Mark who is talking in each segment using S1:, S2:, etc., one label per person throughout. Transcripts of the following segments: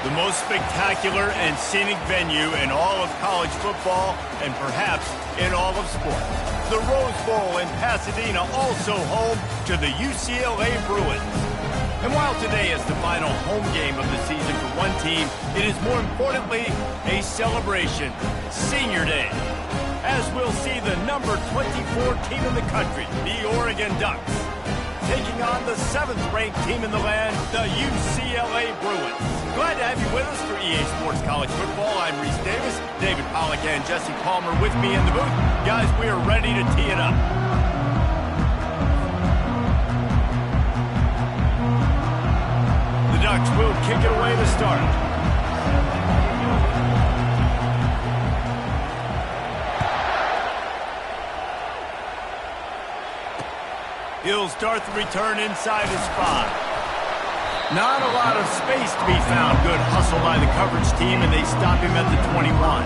S1: The most spectacular and scenic venue in all of college football and perhaps in all of sports. The Rose Bowl in Pasadena, also home to the UCLA Bruins. And while today is the final home game of the season for one team, it is more importantly a celebration, Senior Day, as we'll see the number 24 team in the country, the Oregon Ducks, taking on the 7th-ranked team in the land, the UCLA Bruins. Glad to have you with us for EA Sports College Football. I'm Reese Davis, David Pollack and Jesse Palmer with me in the booth. Guys, we are ready to tee it up. The Ducks will kick it away to start. He'll start the return inside his 5. Not a lot of space to be found. Good hustle by the coverage team, and they stop him at the 21.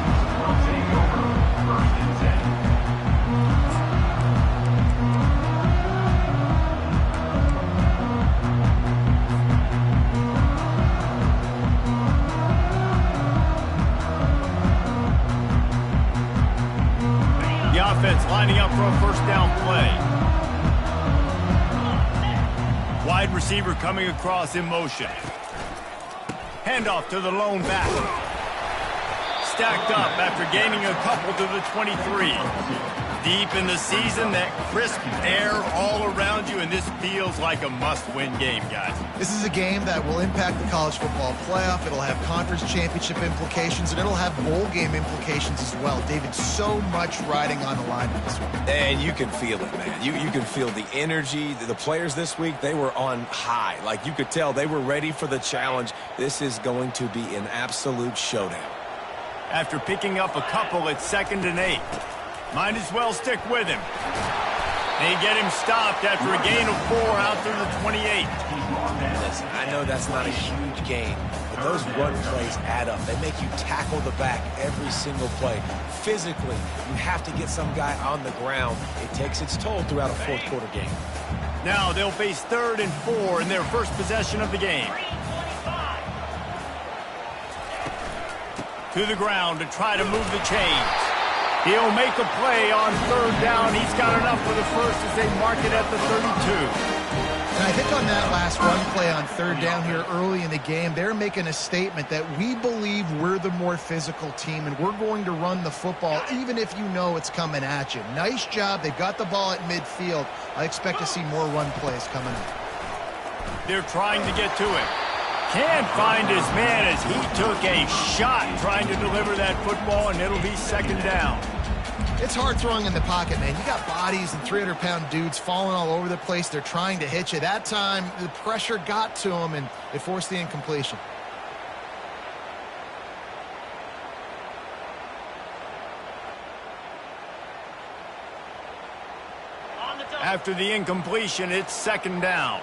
S1: The offense lining up for a first down play. Wide receiver coming across in motion. Handoff to the lone back. Stacked up after gaining a couple to the 23. Deep in the season, that crisp air all around you, and this feels like a must-win game, guys.
S2: This is a game that will impact the college football playoff. It'll have conference championship implications, and it'll have bowl game implications as well. David, so much riding on the line in this one.
S3: And you can feel it, man. You can feel the energy. The players this week, they were on high. Like, you could tell they were ready for the challenge. This is going to be an absolute showdown.
S1: After picking up a couple, it's 2nd and 8. Might as well stick with him. They get him stopped after a gain of 4 out through the 28.
S3: Listen, I know that's not a huge gain, but those run plays add up. They make you tackle the back every single play. Physically, you have to get some guy on the ground. It takes its toll throughout a fourth-quarter game.
S1: Now they'll face 3rd and 4 in their first possession of the game. To the ground to try to move the chains. He'll make a play on 3rd down. He's got enough for the first as they mark it at the 32.
S2: And I think on that last run play on 3rd down here early in the game, they're making a statement that we believe we're the more physical team and we're going to run the football even if you know it's coming at you. Nice job. They've got the ball at midfield. I expect to see more run plays coming up.
S1: They're trying to get to it. Can't find his man as he took a shot trying to deliver that football, and it'll be 2nd down.
S2: It's hard throwing in the pocket, man. You got bodies and 300-pound dudes falling all over the place. They're trying to hit you. That time, the pressure got to him, and it forced the incompletion.
S1: After the incompletion, it's 2nd down.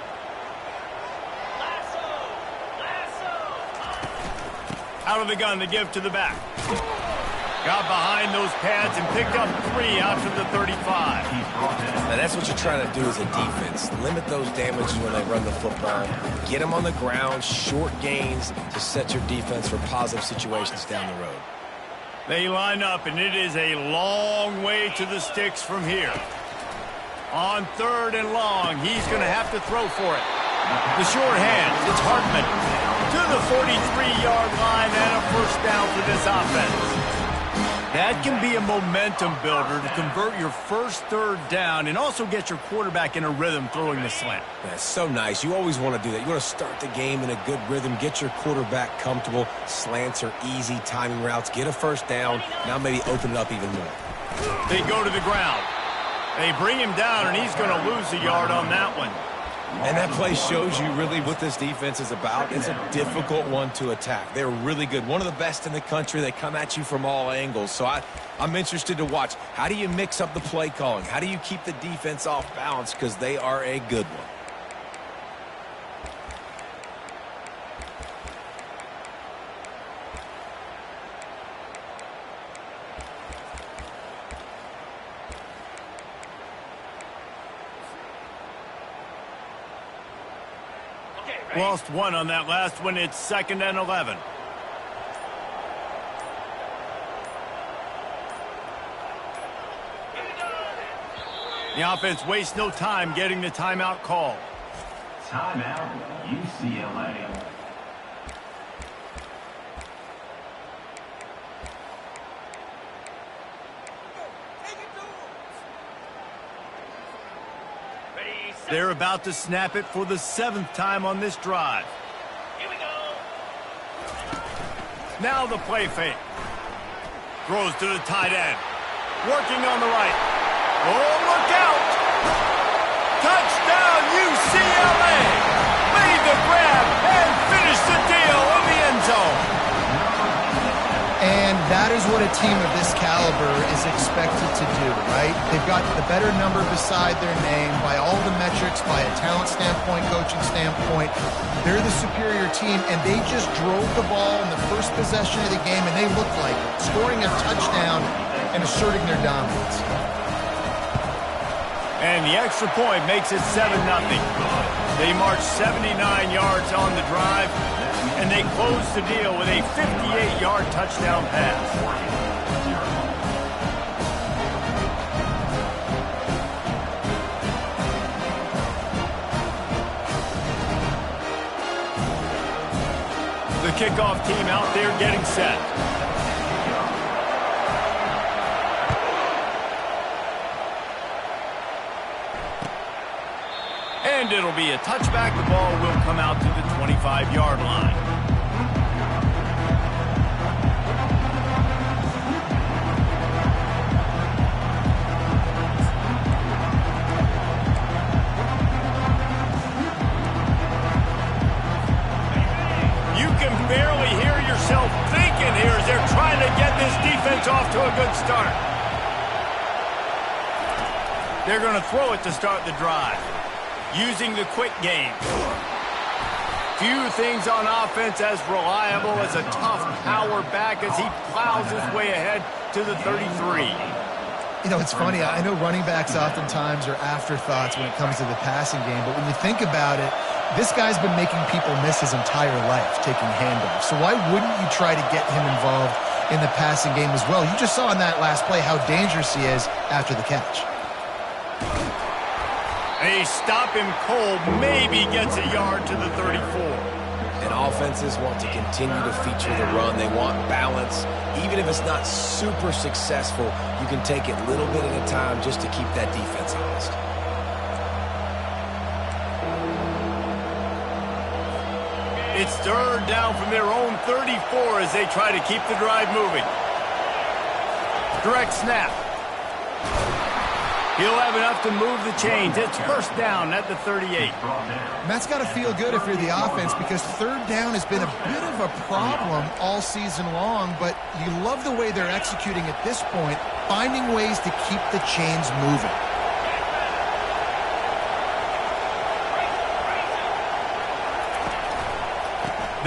S1: Out of the gun to give to the back. Got behind those pads and picked up 3 out to the 35.
S3: Now that's what you're trying to do as a defense. Limit those damages when they run the football. Get them on the ground, short gains to set your defense for positive situations down the road.
S1: They line up, and it is a long way to the sticks from here. On 3rd and long, he's going to have to throw for it. The short hands, it's Hartman to the 43-yard line and a first down for this offense. That can be a momentum builder to convert your first 3rd down and also get your quarterback in a rhythm throwing the slant.
S3: That's so nice. You always want to do that. You want to start the game in a good rhythm, get your quarterback comfortable. Slants are easy timing routes. Get a first down. Now maybe open it up even more.
S1: They go to the ground. They bring him down, and he's going to lose a yard on that one.
S3: And that play shows you really what this defense is about. It's a difficult one to attack. They're really good. One of the best in the country. They come at you from all angles. So I'm interested to watch. How do you mix up the play calling? How do you keep the defense off balance? Because they are a good one.
S1: Lost 1 on that last one. It's 2nd and 11. The offense wastes no time getting the timeout call.
S4: Timeout, UCLA.
S1: They're about to snap it for the 7th time on this drive.
S4: Here we go.
S1: Now the play fake. Throws to the tight end. Working on the right. Oh, look out! Touchdown, UCLA! Made the grab and finished the deal in the end zone.
S2: And that is what a team of this caliber is expected to do, right? They've got the better number beside their name by all the metrics, by a talent standpoint, coaching standpoint. They're the superior team, and they just drove the ball in the first possession of the game, and they looked like it, scoring a touchdown and asserting their dominance.
S1: And the extra point makes it 7-0. They march 79 yards on the drive, and they close the deal with a 58-yard touchdown pass. The kickoff team out there getting set. And it'll be a touchback. The ball will come out to the 25-yard line. You can barely hear yourself thinking here as they're trying to get this defense off to a good start. They're going to throw it to start the drive. Using the quick game. Few things on offense as reliable as a tough power back as he plows his way ahead to the 33.
S2: You know, it's funny. I know running backs oftentimes are afterthoughts when it comes to the passing game, but when you think about it, this guy's been making people miss his entire life taking handoffs. So why wouldn't you try to get him involved in the passing game as well? You just saw in that last play how dangerous he is after the catch.
S1: They stop him cold, maybe gets a yard to the 34.
S3: And offenses want to continue to feature the run. They want balance. Even if it's not super successful, you can take it little bit at a time just to keep that defense honest.
S1: It's third down from their own 34 as they try to keep the drive moving. Direct snap. He'll have enough to move the chains. It's first down at the 38.
S2: And that's got to feel good if you're the offense, because third down has been a bit of a problem all season long, but you love the way they're executing at this point, finding ways to keep the chains moving.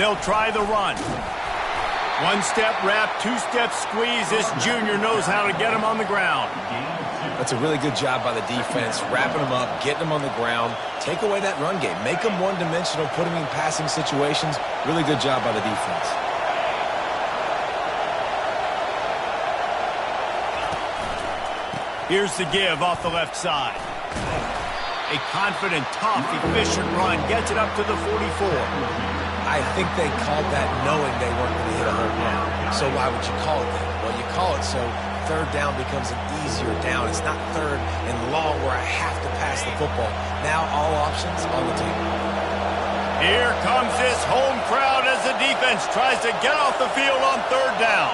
S1: They'll try the run. One-step wrap, two-step squeeze. This junior knows how to get him on the ground.
S3: That's a really good job by the defense, wrapping them up, getting them on the ground, take away that run game, make them one-dimensional, put them in passing situations. Really good job by the defense.
S1: Here's the give off the left side. A confident, tough, efficient run gets it up to the 44.
S3: I think they called that knowing they weren't going to hit a home run. So why would you call it that? Well, you call it so third down becomes an easier down. It's not third and long where I have to pass the football. Now all options on the table.
S1: Here comes this home crowd as the defense tries to get off the field on third down.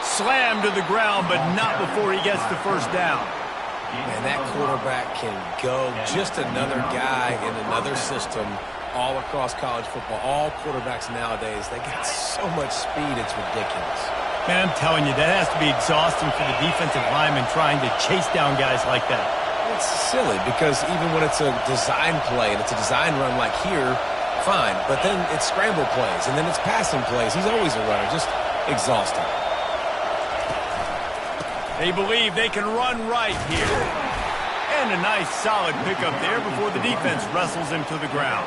S1: Slammed to the ground, but not before he gets the first down.
S3: And that quarterback can go. Just another guy in another system all across college football. All quarterbacks nowadays, they got so much speed, it's ridiculous.
S1: Man, I'm telling you, that has to be exhausting for the defensive lineman trying to chase down guys like that.
S3: It's silly because even when it's a design play and it's a design run like here, fine. But then it's scramble plays and then it's passing plays. He's always a runner, just exhausting.
S1: They believe they can run right here. And a nice solid pickup there before the defense wrestles him to the ground.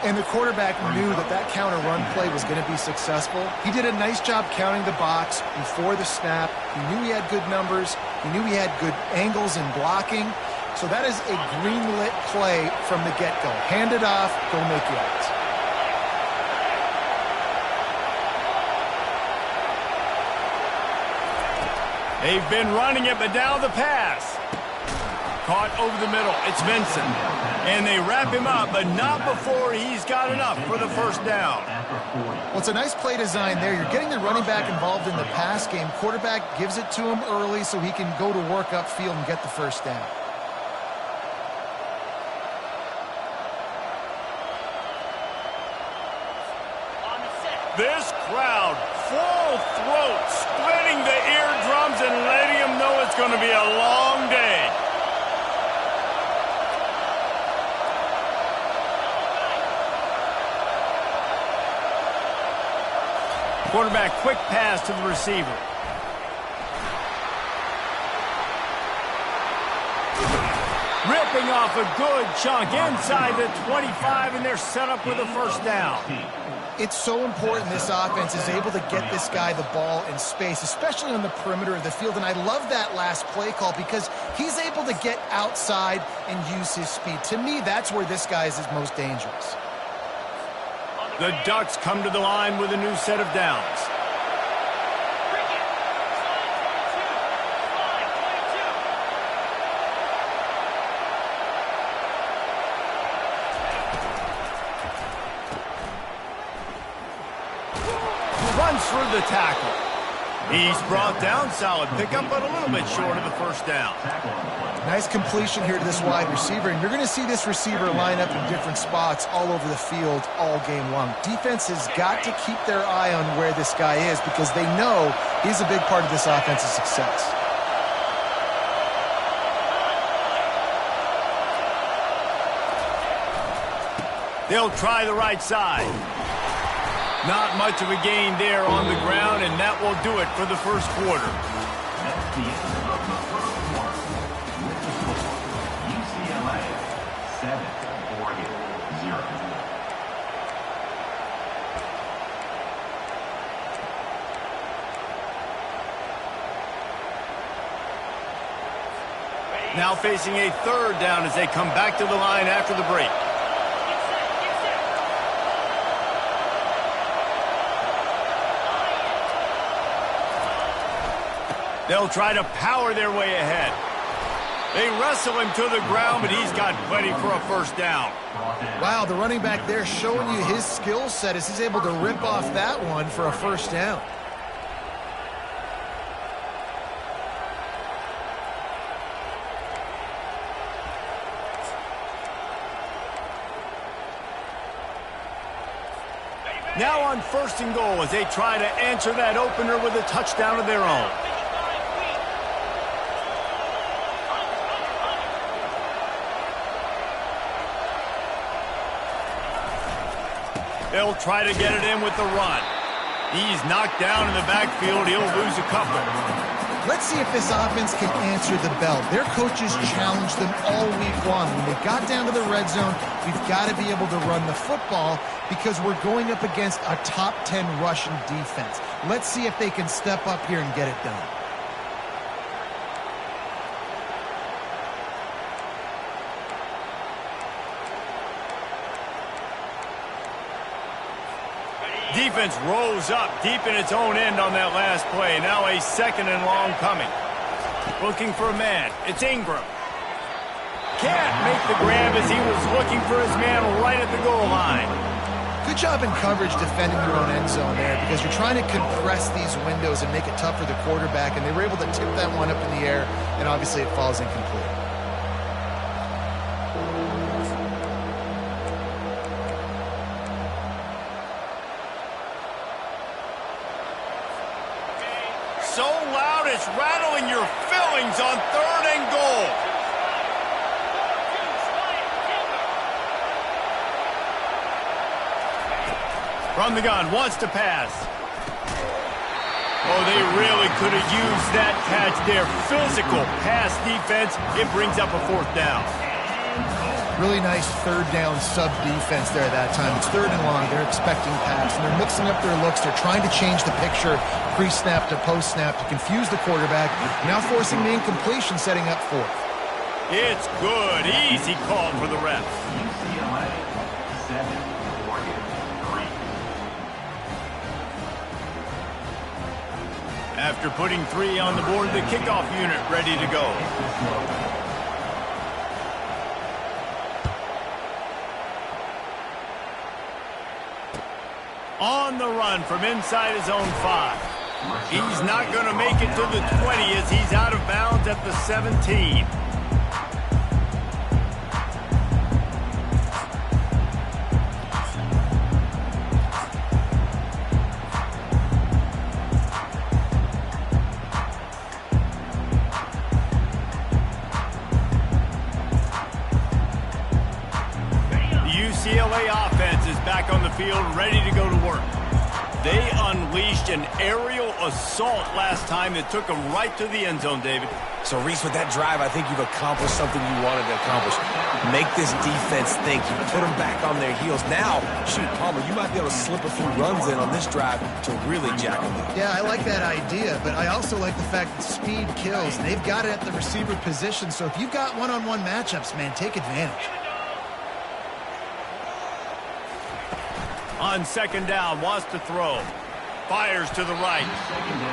S2: And the quarterback knew that that counter run play was going to be successful. He did a nice job counting the box before the snap. He knew he had good numbers. He knew he had good angles and blocking. So that is a green-lit play from the get-go. Hand it off, go make yards.
S1: They've been running it, but now the pass. Caught over the middle. It's Vincent. And they wrap him up, but not before he's got enough for the first down.
S2: Well, it's a nice play design there. You're getting the running back involved in the pass game. Quarterback gives it to him early so he can go to work upfield and get the first down.
S1: This crowd, full throat, splitting the eardrums and letting them know it's going to be a long day. Quarterback, quick pass to the receiver. Ripping off a good chunk inside the 25, and they're set up with a first down.
S2: It's so important this offense is able to get this guy the ball in space, especially on the perimeter of the field. And I love that last play call because he's able to get outside and use his speed. To me, that's where this guy is most dangerous.
S1: The Ducks come to the line with a new set of downs. Runs through the tackle. He's brought down, solid pickup, but a little bit short of the first down.
S2: Nice completion here to this wide receiver, and you're going to see this receiver line up in different spots all over the field all game long. Defense has got to keep their eye on where this guy is because they know he's a big part of this offense's success.
S1: They'll try the right side. Not much of a gain there on the ground, and that will do it for the first quarter.
S4: That's the end of the first quarter. With the score, UCLA 7, Oregon 0.
S1: Now facing a third down as they come back to the line after the break. They'll try to power their way ahead. They wrestle him to the ground, but he's got plenty for a first down.
S2: Wow, the running back there showing you his skill set as he's able to rip off that one for a first down.
S1: Now on first and goal as they try to answer that opener with a touchdown of their own. They'll try to get it in with the run. He's knocked down in the backfield. He'll lose a couple.
S2: Let's see if this offense can answer the bell. Their coaches challenged them all week long. When they got down to the red zone, we've got to be able to run the football because we're going up against a top 10 Russian defense. Let's see if they can step up here and get it done.
S1: Defense rose up deep in its own end on that last play. Now a second and long coming. Looking for a man. It's Ingram. Can't make the grab as he was looking for his man right at the goal line.
S2: Good job in coverage defending your own end zone there because you're trying to compress these windows and make it tough for the quarterback, and they were able to tip that one up in the air, and obviously it falls incomplete.
S1: So loud it's rattling your fillings on third and goal. From the gun, wants to pass. Oh, they really could have used that catch there. Physical pass defense. It brings up a fourth down.
S2: Really nice third down sub defense there that time. It's 3rd and long. They're expecting pass, and they're mixing up their looks. They're trying to change the picture pre-snap to post-snap to confuse the quarterback, now forcing the incompletion, setting up 4th.
S1: It's good. Easy call for the refs.
S4: UCLA 7-3.
S1: After putting 3 on the board, the kickoff unit ready to go. On the run from inside his own 5. He's not going to make it to the 20 as he's out of bounds at the 17. UCLA offense is back on the field, ready to go to work. They unleashed an aerial assault last time that took them right to the end zone, David.
S3: So, Reese, with that drive, I think you've accomplished something you wanted to accomplish. Make this defense think. You put them back on their heels. Now, shoot, Palmer, you might be able to slip a few runs in on this drive to really jack them up.
S2: Yeah, I like that idea, but I also like the fact that speed kills. And they've got it at the receiver position, so if you've got one-on-one matchups, man, take advantage.
S1: On 2nd down, wants to throw. Fires to the right.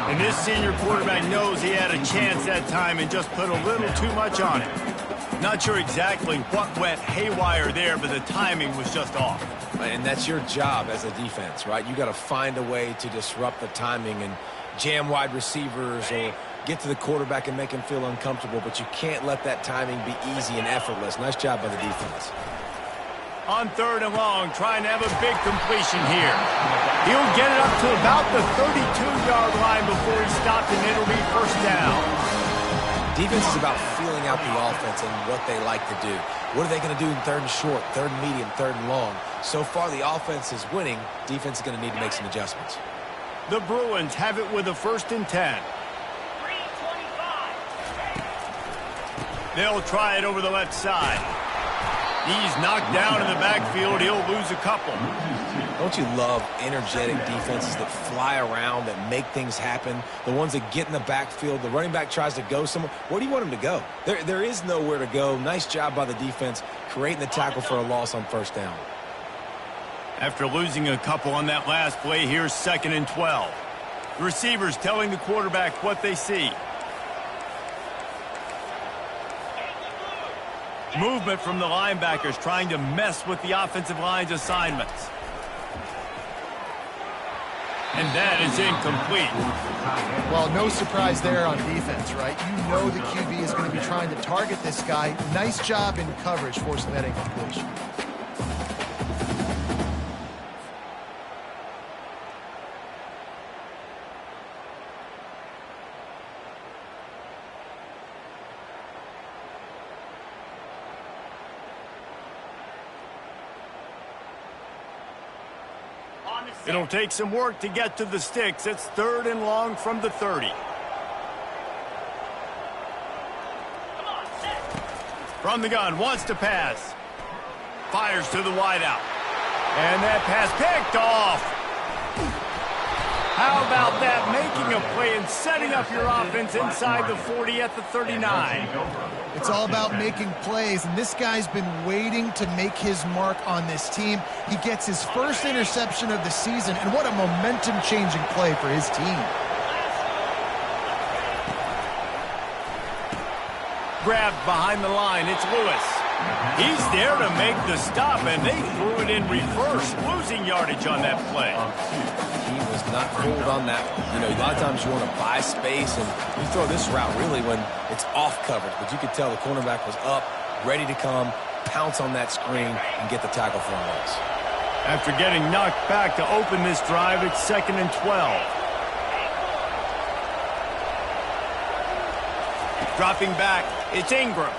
S1: And this senior quarterback knows he had a chance that time and just put a little too much on it. Not sure exactly what went haywire there, but the timing was just off.
S3: And that's your job as a defense, right? You got to find a way to disrupt the timing and jam wide receivers or get to the quarterback and make him feel uncomfortable, but you can't let that timing be easy and effortless. Nice job by the defense.
S1: On 3rd and long, trying to have a big completion here. He'll get it up to about the 32-yard line before he's stopped, and it'll be 1st down.
S3: Defense is about feeling out the offense and what they like to do. What are they going to do in 3rd and short, 3rd and medium, 3rd and long? So far, the offense is winning. Defense is going to need to make some adjustments.
S1: The Bruins have it with a 1st and 10. They'll try it over the left side. He's knocked down in the backfield. He'll lose a couple.
S3: Don't you love energetic defenses that fly around, that make things happen? The ones that get in the backfield, the running back tries to go somewhere. Where do you want him to go? There is nowhere to go. Nice job by the defense, creating the tackle for a loss on 1st down.
S1: After losing a couple on that last play, here's 2nd and 12. Receivers telling the quarterback what they see. Movement from the linebackers trying to mess with the offensive line's assignments. And that is incomplete.
S2: Well, no surprise there on defense, right? You know the QB is going to be trying to target this guy. Nice job in coverage forcing that incompletion.
S1: It'll take some work to get to the sticks. It's 3rd and long from the 30. From the gun, wants to pass. Fires to the wideout. And that pass picked off. How about that? Making a play and setting up your offense inside the 40 at the 39.
S2: It's all about making plays, and this guy's been waiting to make his mark on this team. He gets his first interception of the season, and what a momentum-changing play for his team.
S1: Grabbed behind the line, it's Lewis. He's there to make the stop, and they threw it in reverse, losing yardage on that play.
S3: He was not fooled on that one. You know, a lot of times you want to buy space, and you throw this route really when it's off coverage. But you could tell the cornerback was up, ready to come, pounce on that screen, and get the tackle for a loss.
S1: After getting knocked back to open this drive, it's 2nd and 12. Dropping back, it's Ingram.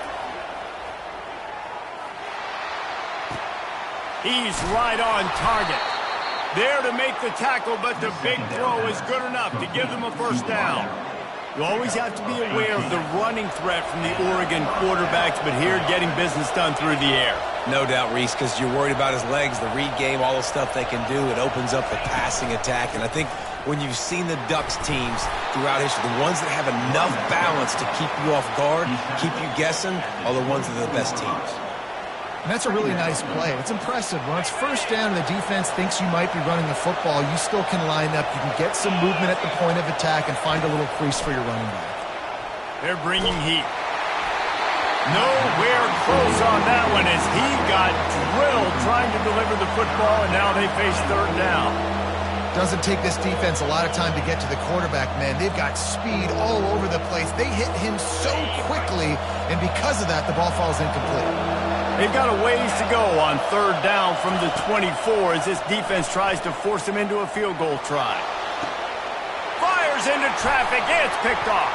S1: He's right on target. There to make the tackle, but the big throw is good enough to give them a 1st down. You always have to be aware of the running threat from the Oregon quarterbacks, but here getting business done through the air.
S3: No doubt, Reese, because you're worried about his legs, the read game, all the stuff they can do. It opens up the passing attack. And I think when you've seen the Ducks teams throughout history, the ones that have enough balance to keep you off guard, keep you guessing, are the ones that are the best teams.
S2: And that's a really nice play. It's impressive. When it's first down and the defense thinks you might be running the football, you still can line up. You can get some movement at the point of attack and find a little crease for your running back.
S1: They're bringing heat. Nowhere close on that one as he got drilled trying to deliver the football, and now they face third down.
S2: Doesn't take this defense a lot of time to get to the quarterback, man. They've got speed all over the place. They hit him so quickly, and because of that, the ball falls incomplete.
S1: They've got a ways to go on third down from the 24 as this defense tries to force him into a field goal try. Fires into traffic. It's picked off.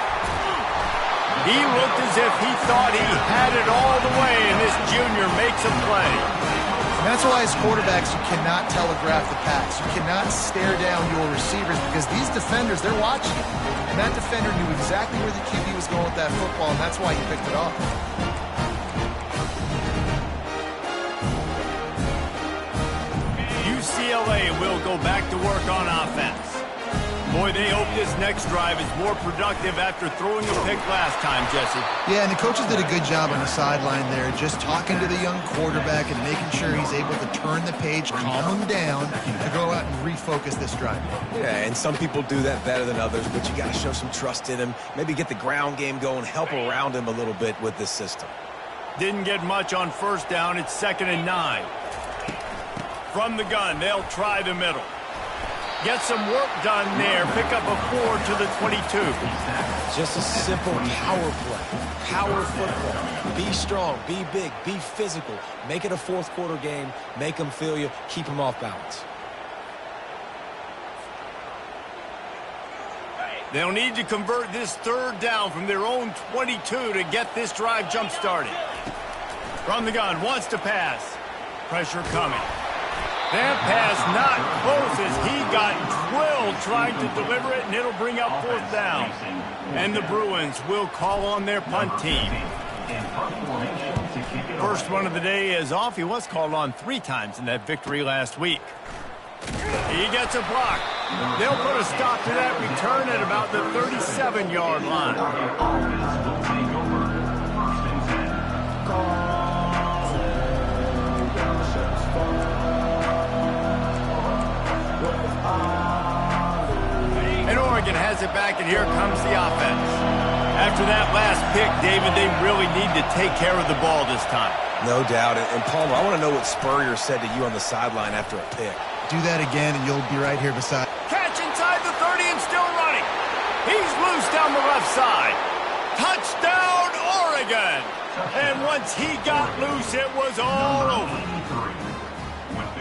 S1: He looked as if he thought he had it all the way, and this junior makes a play.
S2: And that's why as quarterbacks, you cannot telegraph the pass. You cannot stare down your receivers because these defenders, they're watching you. And that defender knew exactly where the QB was going with that football, and that's why he picked it off.
S1: UCLA will go back to work on offense. Boy, they hope this next drive is more productive after throwing a pick last time, Jesse.
S2: Yeah, and the coaches did a good job on the sideline there, just talking to the young quarterback and making sure he's able to turn the page, calm him down, to go out and refocus this drive.
S3: Yeah, and some people do that better than others, but you got to show some trust in him, maybe get the ground game going, help around him a little bit with this system.
S1: Didn't get much on first down. It's 2nd and 9. From the gun, they'll try the middle. Get some work done there. Pick up a 4 to the 22.
S3: Just a simple power play. Power football. Be strong, be big, be physical. Make it a fourth quarter game. Make them feel you. Keep them off balance.
S1: They'll need to convert this third down from their own 22 to get this drive jump-started. From the gun, wants to pass. Pressure coming. That pass not close as he got drilled trying to deliver it, and it'll bring up fourth down. And the Bruins will call on their punt team. First one of the day is off. He was called on 3 times in that victory last week. He gets a block. They'll put a stop to that return at about the 37-yard line. And Oregon has it back, and here comes the offense. After that last pick, David, they really need to take care of the ball this time.
S3: No doubt. And Palmer, I want to know what Spurrier said to you on the sideline after a pick.
S2: Do that again, and you'll be right here beside.
S1: Catch inside the 30 and still running. He's loose down the left side. Touchdown, Oregon. And once he got loose, it was all over.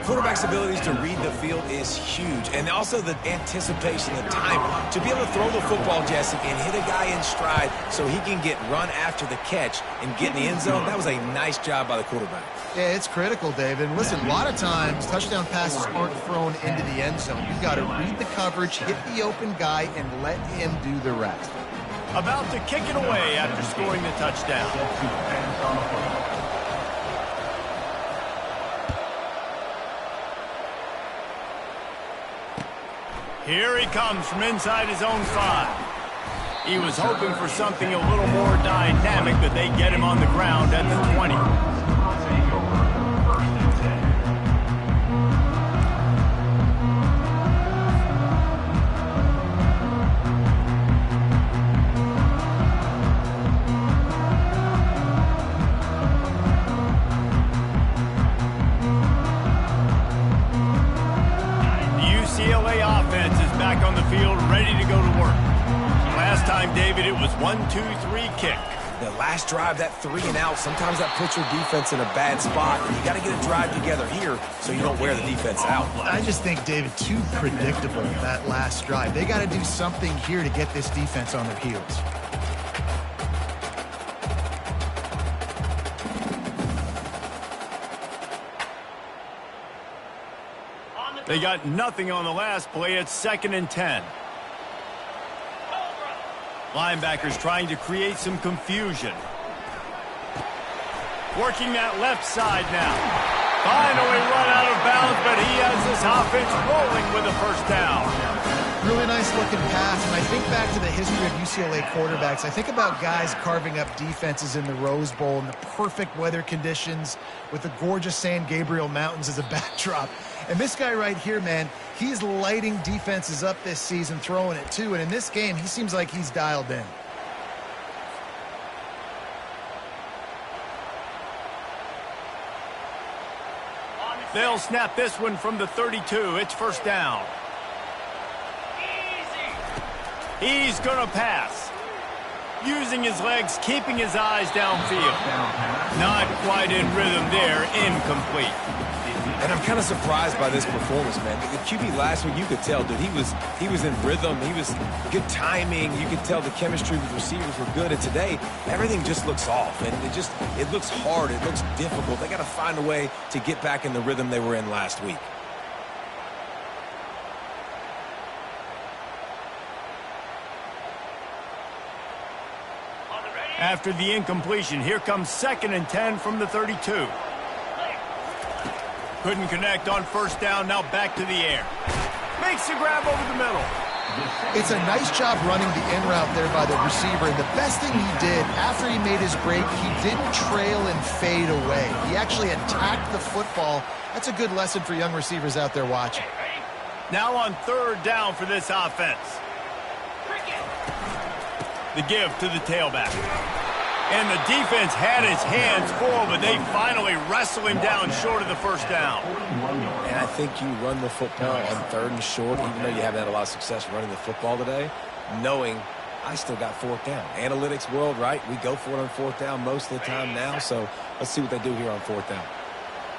S3: Quarterback's abilities to read the field is huge, and also the anticipation, the time to be able to throw the football, Jesse, and hit a guy in stride so he can get run after the catch and get in the end zone. That was a nice job by the quarterback.
S2: Yeah, it's critical, David. And listen, a lot of times touchdown passes aren't thrown into the end zone. You've got to read the coverage, hit the open guy, and let him do the rest.
S1: About to kick it away after scoring the touchdown. Here he comes from inside his own 5. He was hoping for something a little more dynamic, but they get him on the ground at the 20. On the field, ready to go to work. Last time, David, it was 1-2-3 kick.
S3: The last drive, that 3 and out, sometimes that puts your defense in a bad spot. You got to get a drive together here so you don't wear the defense out.
S2: I just think, David, too predictable, that last drive. They got to do something here to get this defense on their heels.
S1: They got nothing on the last play. It's 2nd and 10. Linebackers trying to create some confusion. Working that left side now. Finally run out of bounds, but he has this offense rolling with a first down.
S2: Really nice looking pass, and I think back to the history of UCLA quarterbacks. I think about guys carving up defenses in the Rose Bowl in the perfect weather conditions with the gorgeous San Gabriel Mountains as a backdrop. And this guy right here, man, he's lighting defenses up this season, throwing it too. And in this game, he seems like he's dialed in.
S1: They'll snap this one from the 32. It's first down. He's going to pass. Using his legs, keeping his eyes downfield. Not quite in rhythm there. Incomplete.
S3: And I'm kind of surprised by this performance, man. The QB last week, you could tell, dude, he was in rhythm. He was good timing. You could tell the chemistry with receivers were good. And today, everything just looks off. And it looks hard. It looks difficult. They got to find a way to get back in the rhythm they were in last week.
S1: After the incompletion, here comes 2nd and 10 from the 32. Couldn't connect on first down, now back to the air. Makes the grab over the middle.
S2: It's a nice job running the in route there by the receiver, and the best thing he did after he made his break, he didn't trail and fade away. He actually attacked the football. That's a good lesson for young receivers out there watching.
S1: Now on 3rd down for this offense. The give to the tailback. And the defense had his hands full, but they finally wrestle him down short of the first down.
S3: And I think you run the football on 3rd and short, even though you haven't had a lot of success running the football today, knowing I still got 4th down. Analytics world, right? We go for it on 4th down most of the time now, so let's see what they do here on 4th down.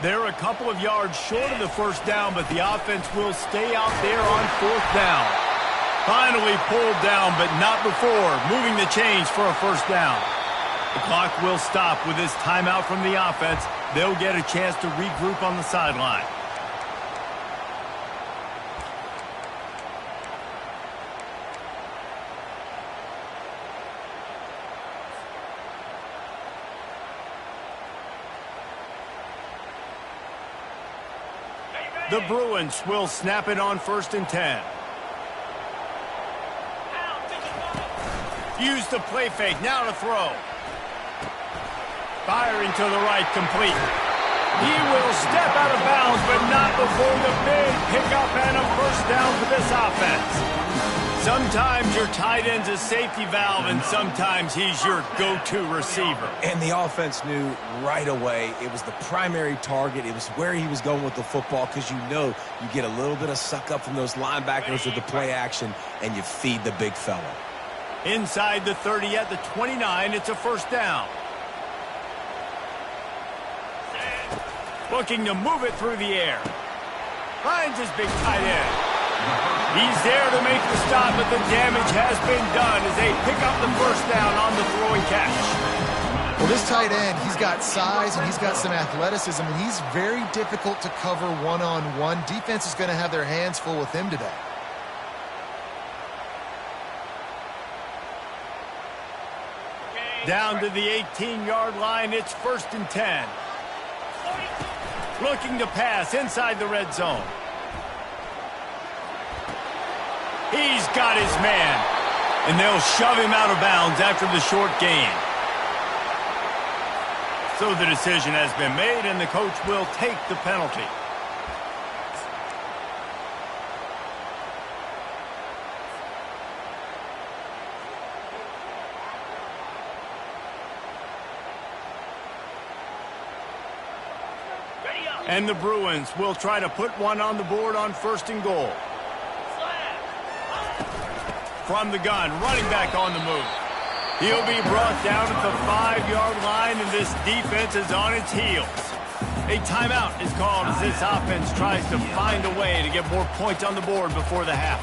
S1: They're a couple of yards short of the first down, but the offense will stay out there on 4th down. Finally pulled down, but not before moving the chains for a first down. The clock will stop with this timeout from the offense. They'll get a chance to regroup on the sideline. The Bruins will snap it on 1st and 10. Use the play fake, now to throw. Firing to the right, complete. He will step out of bounds, but not before the big pickup and a first down for this offense. Sometimes your tight end's a safety valve, and sometimes he's your go-to receiver.
S3: And the offense knew right away it was the primary target. It was where he was going with the football, because you know you get a little bit of suck up from those linebackers with the play action, and you feed the big fella.
S1: Inside the 30 at the 29, it's a first down. Looking to move it through the air. Finds his big tight end. He's there to make the stop, but the damage has been done as they pick up the first down on the throwing catch.
S2: Well, this tight end, he's got size and he's got some athleticism, and he's very difficult to cover one-on-one. Defense is going to have their hands full with him today.
S1: Down to the 18-yard line, it's 1st and 10. Looking to pass inside the red zone. He's got his man. And they'll shove him out of bounds after the short gain. So the decision has been made, and the coach will take the penalty. And the Bruins will try to put one on the board on 1st and goal. From the gun, running back on the move. He'll be brought down at the 5-yard line, and this defense is on its heels. A timeout is called as this offense tries to find a way to get more points on the board before the half.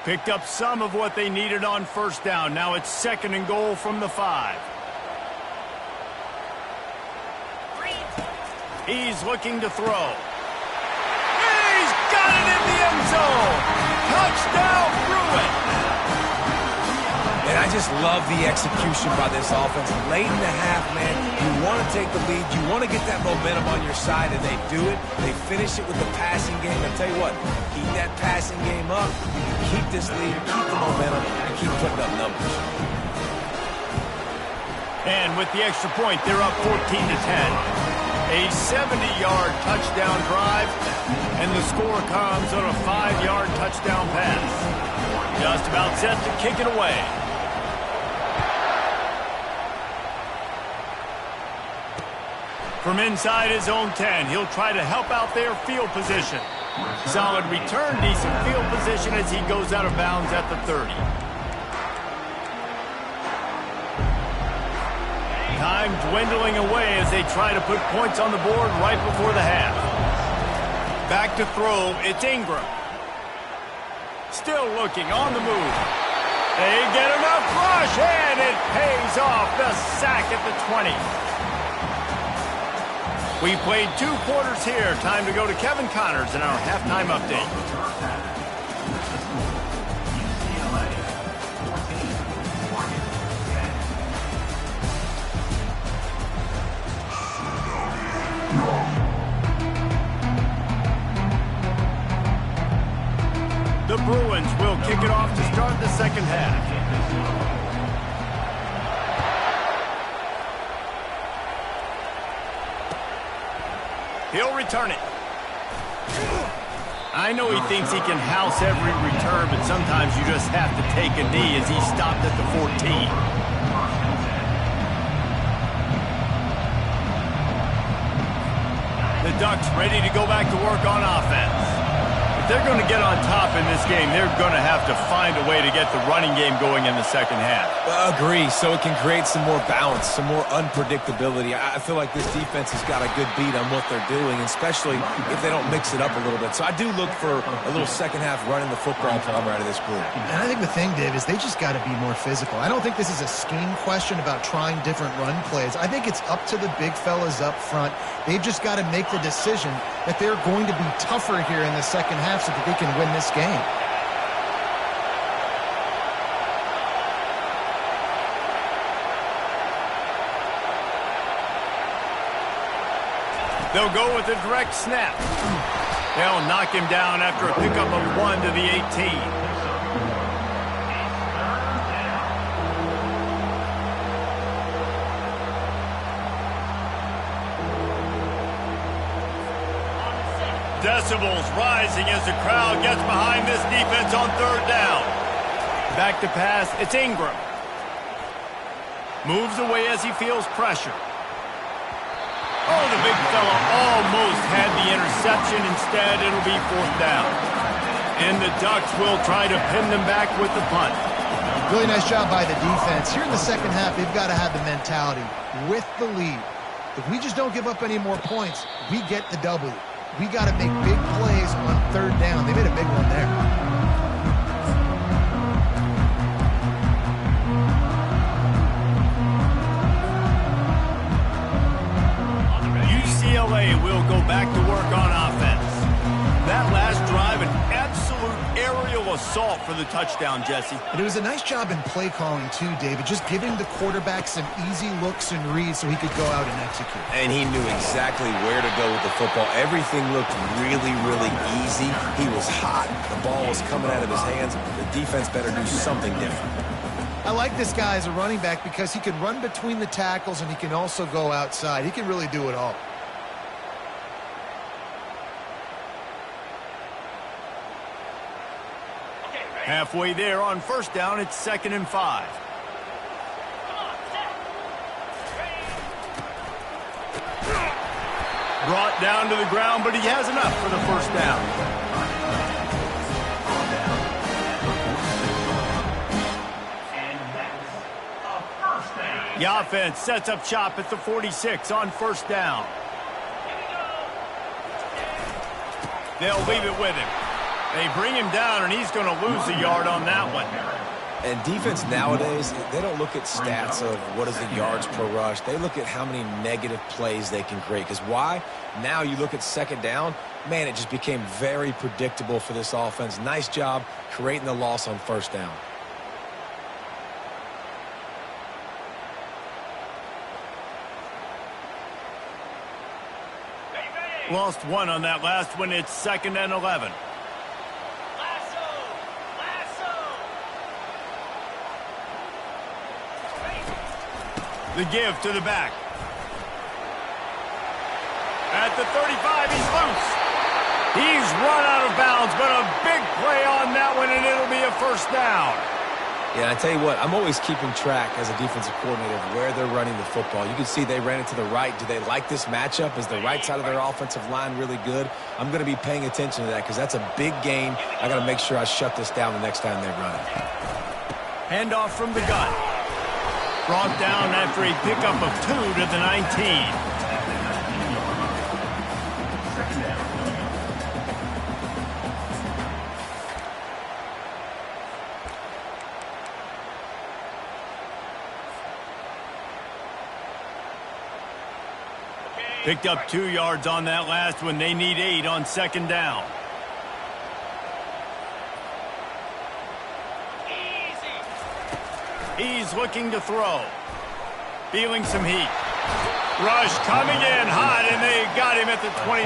S1: Picked up some of what they needed on first down. Now it's 2nd and goal from the 5. He's looking to throw. He's got it in the end zone. Touchdown, Bruin.
S3: And I just love the execution by this offense. Late in the half, man, you want to take the lead. You want to get that momentum on your side, and they do it. They finish it with the passing game. I'll tell you what, keep that passing game up. You can keep this lead, keep the momentum, and keep putting up numbers.
S1: And with the extra point, they're up 14-10. A 70-yard touchdown drive, and the score comes on a 5-yard touchdown pass. Just about set to kick it away. From inside his own 10, he'll try to help out their field position. Solid return, decent field position as he goes out of bounds at the 30. Time dwindling away as they try to put points on the board right before the half. Back to throw, it's Ingram. Still looking on the move. They get enough rush, and it pays off. The sack at the 20. We played 2 quarters here. Time to go to Kevin Connors in our halftime update. The Bruins will kick it off to start the second half. He'll return it. I know he thinks he can house every return, but sometimes you just have to take a knee as he stopped at the 14. The Ducks ready to go back to work on offense. If they're going to get on top in this game, they're going to have to find a way to get the running game going in the second half.
S3: Agree, so it can create some more balance, some more unpredictability. I feel like this defense has got a good beat on what they're doing, especially if they don't mix it up a little bit. So I do look for a little second half running the football to come out of this group.
S2: And I think the thing, Dave, is they just got to be more physical. I don't think this is a scheme question about trying different run plays. I think it's up to the big fellas up front. They've just got to make the decision that they're going to be tougher here in the second half so that they can win this game.
S1: They'll go with a direct snap. They'll knock him down after a pickup of 1 to the 18. Decibels rising as the crowd gets behind this defense on third down. Back to pass, it's Ingram. Moves away as he feels pressure. Oh, the big fella almost had the interception. Instead, it'll be 4th down. And the Ducks will try to pin them back with the punt.
S2: Really nice job by the defense. Here in the second half, they've got to have the mentality with the lead. If we just don't give up any more points, we get the W. We got to make big plays on third down. They made a big one there.
S1: UCLA will go back to work on offense. That last drive, an absolute aerial assault for the touchdown, Jesse.
S2: And it was a nice job in play calling too, David, just giving the quarterback some easy looks and reads so he could go out and execute.
S3: And he knew exactly where to go with the football. Everything looked really, really easy. He was hot. The ball was coming out of his hands. The defense better do something different.
S2: I like this guy as a running back because he can run between the tackles and he can also go outside. He can really do it all.
S1: Halfway there on first down, it's 2nd and 5. Brought down to the ground, but he has enough for the first down. The offense sets up shop at the 46 on first down. They'll leave it with him. They bring him down, and he's going to lose a yard on that one.
S3: And defense nowadays, they don't look at stats of what is the yards per rush. They look at how many negative plays they can create. Because why? Now you look at second down, man, it just became very predictable for this offense. Nice job creating the loss on first down.
S1: Lost one on that last one. It's 2nd and 11. The give to the back. At the 35, he's loose. He's run out of bounds, but a big play on that one, and it'll be a first down.
S3: Yeah, I tell you what, I'm always keeping track as a defensive coordinator of where they're running the football. You can see they ran it to the right. Do they like this matchup? Is the right side of their offensive line really good? I'm going to be paying attention to that because that's a big gain. I got to make sure I shut this down the next time they run it.
S1: Handoff from the gun. Brought down after a pickup of 2 to the 19. Picked up 2 yards on that last one. They need 8 on second down. He's looking to throw. Feeling some heat. Rush coming in hot, and they got him at the 29.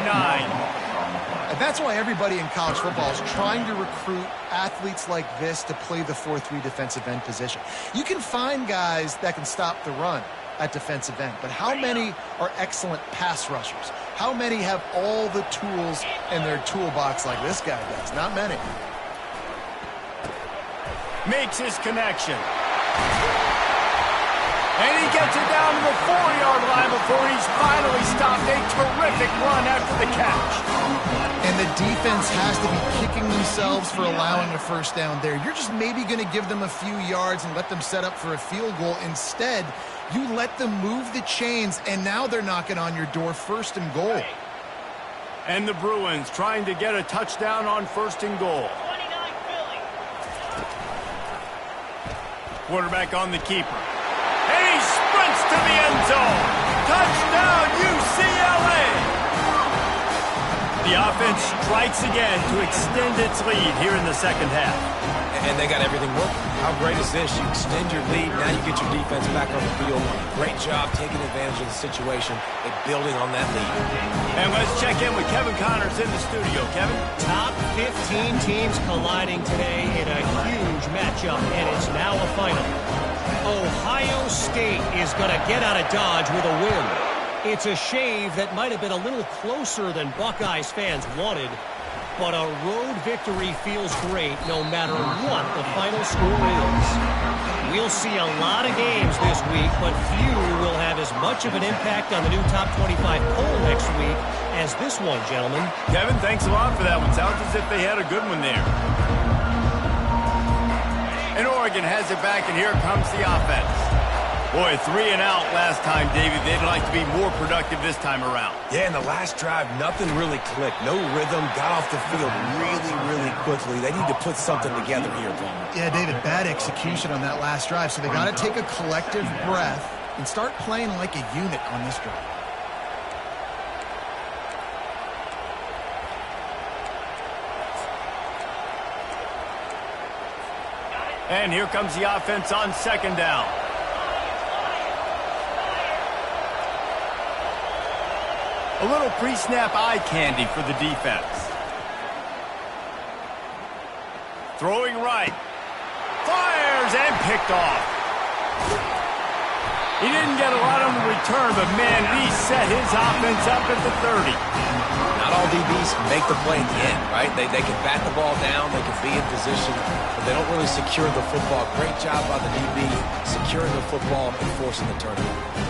S2: And that's why everybody in college football is trying to recruit athletes like this to play the 4-3 defensive end position. You can find guys that can stop the run at defensive end, but how many are excellent pass rushers? How many have all the tools in their toolbox like this guy does? Not many.
S1: Makes his connection. And he gets it down to the 4-yard line before he's finally stopped. A terrific run after the catch.
S2: And the defense has to be kicking themselves for allowing a first down there. You're just maybe going to give them a few yards and let them set up for a field goal. Instead, you let them move the chains, and now they're knocking on your door, 1st and goal.
S1: And the Bruins trying to get a touchdown on 1st and goal. Quarterback on the keeper. And he sprints to the end zone. Touchdown, UCLA! The offense strikes again to extend its lead here in the second half.
S3: And they got everything working. How great is this? You extend your lead, now you get your defense back on the field. Great job taking advantage of the situation and building on that lead.
S1: And let's check in with Kevin Connors in the studio. Kevin?
S5: Top 15 teams colliding today in a huge matchup, and it's now a final. Ohio State is going to get out of Dodge with a win. It's a shave that might have been a little closer than Buckeyes fans wanted, but a road victory feels great no matter what the final score is. We'll see a lot of games this week, but few will have as much of an impact on the new top 25 poll next week as this one, gentlemen.
S1: Kevin, thanks a lot for that one. Sounds as if they had a good one there. And Oregon has it back, and here comes the offense. Boy, 3 and out last time, David. They'd like to be more productive this time around.
S3: Yeah, in the last drive, nothing really clicked. No rhythm, got off the field really quickly. They need to put something together here, Palmer.
S2: Yeah, David, bad execution on that last drive, so they got to take a collective breath and start playing like a unit on this drive.
S1: And here comes the offense on second down. A little pre-snap eye candy for the defense. Throwing right. Fires and picked off. He didn't get a lot on the return, but man, he set his offense up at the 30.
S3: Not all DBs make the play at the end, right? They can bat the ball down, they can be in position, but they don't really secure the football. Great job by the DB securing the football and forcing the turnover.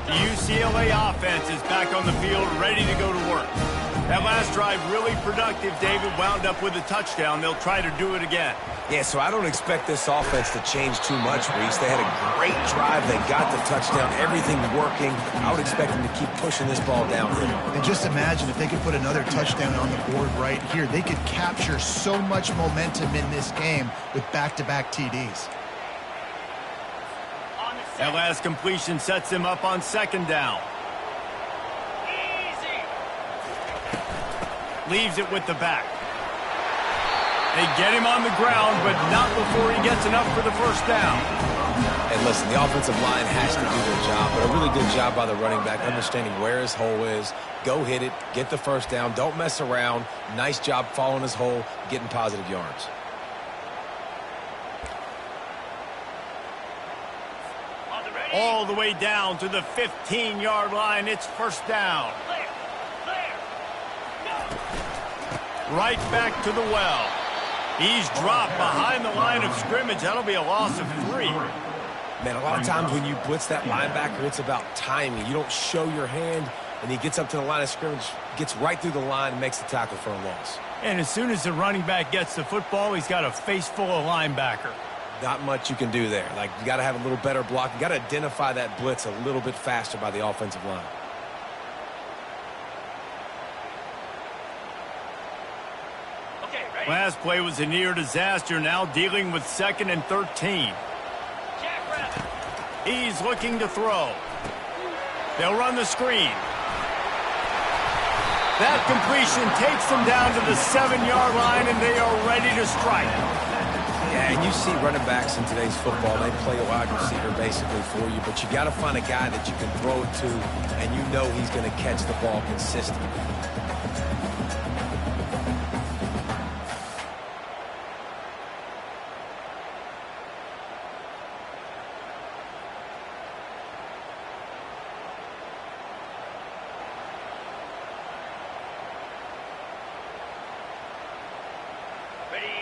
S1: The UCLA offense is back on the field, ready to go to work. That last drive really productive. David wound up with a touchdown. They'll try to do it again.
S3: Yeah, so I don't expect this offense to change too much, Reese. They had a great drive. They got the touchdown. Everything working. I would expect them to keep pushing this ball downhill.
S2: And just imagine if they could put another touchdown on the board right here. They could capture so much momentum in this game with back-to-back TDs.
S1: That last completion sets him up on second down. Leaves it with the back. They get him on the ground, but not before he gets enough for the first down.
S3: And listen, the offensive line has to do their job, but a really good job by the running back, understanding where his hole is. Go hit it, get the first down, don't mess around. Nice job following his hole, getting positive yards.
S1: All the way down to the 15-yard line. It's first down. Right back to the well. He's dropped behind the line of scrimmage. That'll be a loss of 3.
S3: Man, a lot of times when you blitz that linebacker, it's about timing. You don't show your hand, and he gets up to the line of scrimmage, gets right through the line, and makes the tackle for a loss.
S1: And as soon as the running back gets the football, he's got a face full of linebacker.
S3: Not much you can do there. Like, you got to have a little better block. You got to identify that blitz a little bit faster by the offensive line.
S1: Last play was a near disaster, now dealing with 2nd and 13. He's looking to throw. They'll run the screen. That completion takes them down to the 7-yard line, and they are ready to strike.
S3: Yeah, and you see running backs in today's football, they play a wide receiver basically for you, but you got to find a guy that you can throw it to, and you know he's going to catch the ball consistently.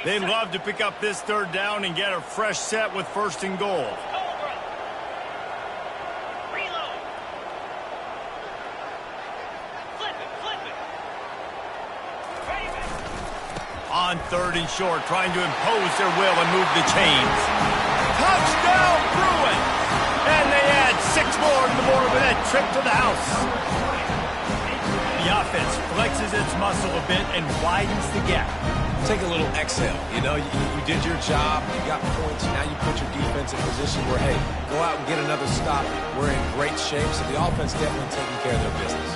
S1: They'd love to pick up this 3rd down and get a fresh set with 1st and goal. On 3rd and short, trying to impose their will and move the chains. Touchdown, Bruin! And they add 6 more to the board with that trip to the house. The offense flexes its muscle a bit and widens the gap.
S3: Take a little exhale. You know, you did your job. You got points. Now you put your defense in a position where, hey, go out and get another stop. We're in great shape, so the offense definitely taking care of their business.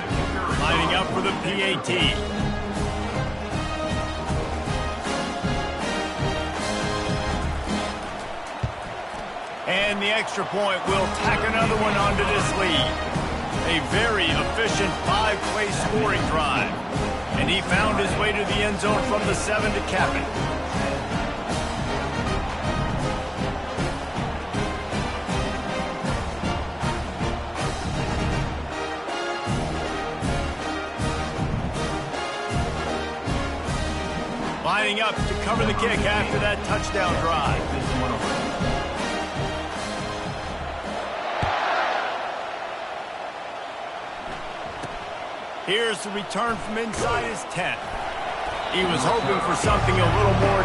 S1: Lining up for the PAT. And the extra point will tack another one onto this lead. A very efficient 5-play scoring drive. And he found his way to the end zone from the 7 to cap it. Lining up to cover the kick after that touchdown drive. Here's the return from inside his 10. He was hoping for something a little more